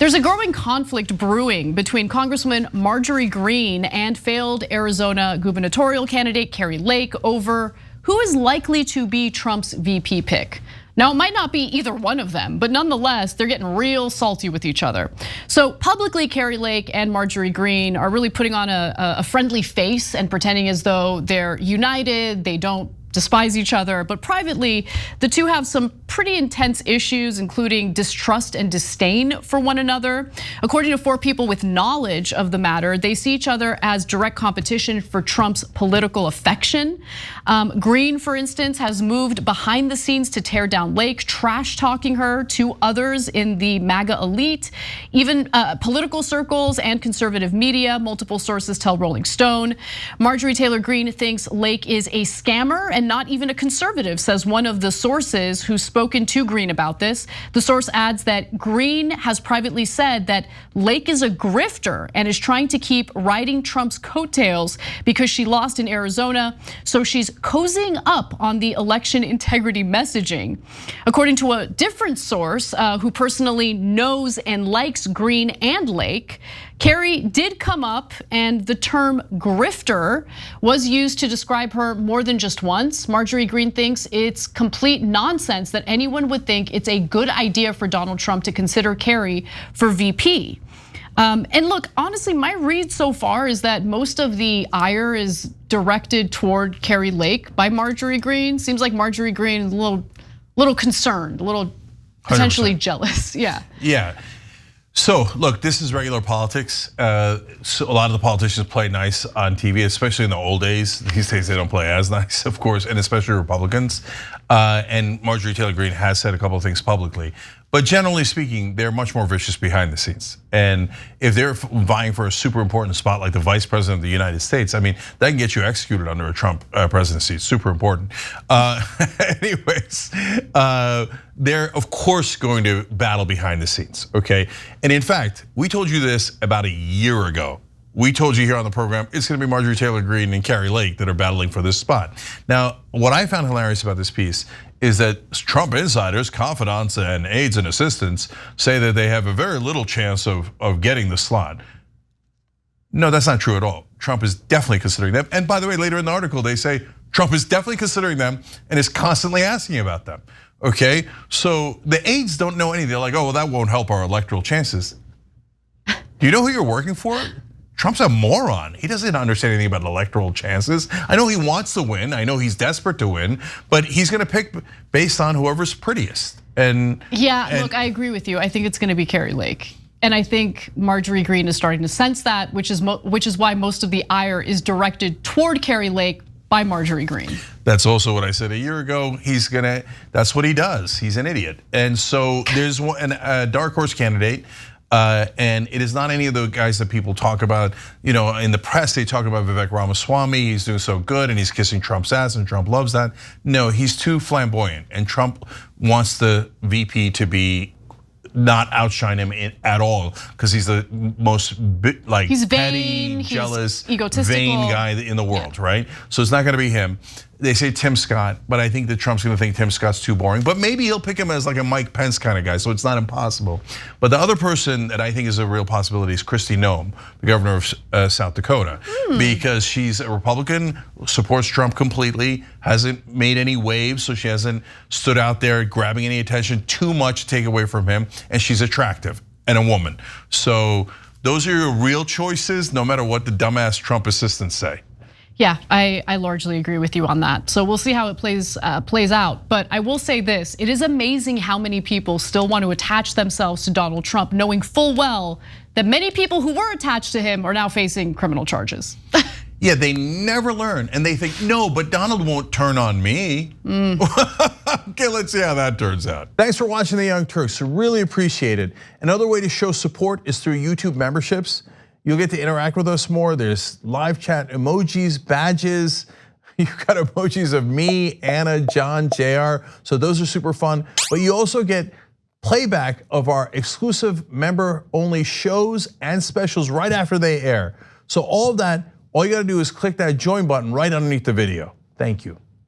There's a growing conflict brewing between Congresswoman Marjorie Greene and failed Arizona gubernatorial candidate Kari Lake over who is likely to be Trump's VP pick. Now, it might not be either one of them, but nonetheless, they're getting real salty with each other. So publicly, Kari Lake and Marjorie Greene are really putting on a friendly face and pretending as though they're united, they don't despise each other, but privately, the two have some pretty intense issues, including distrust and disdain for one another. According to 4 people with knowledge of the matter, they see each other as direct competition for Trump's political affection. Greene, for instance, has moved behind the scenes to tear down Lake, trash talking her to others in the MAGA elite, even political circles and conservative media. Multiple sources tell Rolling Stone. Marjorie Taylor Greene thinks Lake is a scammer and not even a conservative, says one of the sources who's spoken to Greene about this. The source adds that Greene has privately said that Lake is a grifter and is trying to keep riding Trump's coattails because she lost in Arizona, so she's cozying up on the election integrity messaging. According to a different source who personally knows and likes Greene and Lake, Kari did come up and the term grifter was used to describe her more than just once. Marjorie Greene thinks it's complete nonsense that anyone would think it's a good idea for Donald Trump to consider Kari for VP. And look, honestly, my read so far is that most of the ire is directed toward Kari Lake by Marjorie Greene. Seems like Marjorie Greene is a little concerned, a little potentially 100%. Jealous. Yeah. So look, this is regular politics. So a lot of the politicians play nice on TV, especially in the old days. These days they don't play as nice, of course, and especially Republicans. And Marjorie Taylor Greene has said a couple of things publicly. But generally speaking, they're much more vicious behind the scenes. And if they're vying for a super important spot like the vice president of the United States, I mean, that can get you executed under a Trump presidency. It's super important. Anyways, they're of course going to battle behind the scenes, okay? And in fact, we told you this about a year ago. We told you here on the program, it's gonna be Marjorie Taylor Greene and Kari Lake that are battling for this spot. Now, what I found hilarious about this piece is that Trump insiders, confidants, and aides and assistants say that they have a very little chance of getting the slot. No, that's not true at all. Trump is definitely considering them. And by the way, later in the article, they say Trump is definitely considering them and is constantly asking about them, okay? So the aides don't know anything. They're like, oh, well, that won't help our electoral chances. Do you know who you're working for? Trump's a moron. He doesn't understand anything about electoral chances. I know he wants to win. I know he's desperate to win, but he's gonna pick based on whoever's prettiest. Look, I agree with you. I think it's gonna be Kari Lake. And I think Marjorie Greene is starting to sense that, which is why most of the ire is directed toward Kari Lake by Marjorie Greene. That's also what I said a year ago. That's what he does. He's an idiot. And so there's a dark horse candidate. And it is not any of the guys that people talk about. You know, in the press, they talk about Vivek Ramaswamy. He's doing so good and he's kissing Trump's ass and Trump loves that. No, he's too flamboyant and Trump wants the VP to be not outshine him at all because he's the most he's petty, vain, jealous, he's egotistical, vain guy in the world, right? So it's not gonna be him. They say Tim Scott, but I think that Trump's gonna think Tim Scott's too boring. But maybe he'll pick him as like a Mike Pence kind of guy, so it's not impossible. But the other person that I think is a real possibility is Kristi Noem, the governor of South Dakota, because she's a Republican, supports Trump completely, hasn't made any waves, so she hasn't stood out there grabbing any attention too much to take away from him, and she's attractive and a woman. So those are your real choices, no matter what the dumbass Trump assistants say. Yeah, I largely agree with you on that. So we'll see how it plays out. But I will say this, it is amazing how many people still want to attach themselves to Donald Trump, knowing full well that many people who were attached to him are now facing criminal charges. Yeah, they never learn and they think, no, but Donald won't turn on me. Okay, let's see how that turns out. Thanks for watching The Young Turks, really appreciate it. Another way to show support is through YouTube memberships. You'll get to interact with us more. There's live chat emojis, badges. You've got emojis of me, Anna, John, JR. So those are super fun. But you also get playback of our exclusive member-only shows and specials right after they air. So all of that, all you gotta do is click that join button right underneath the video. Thank you.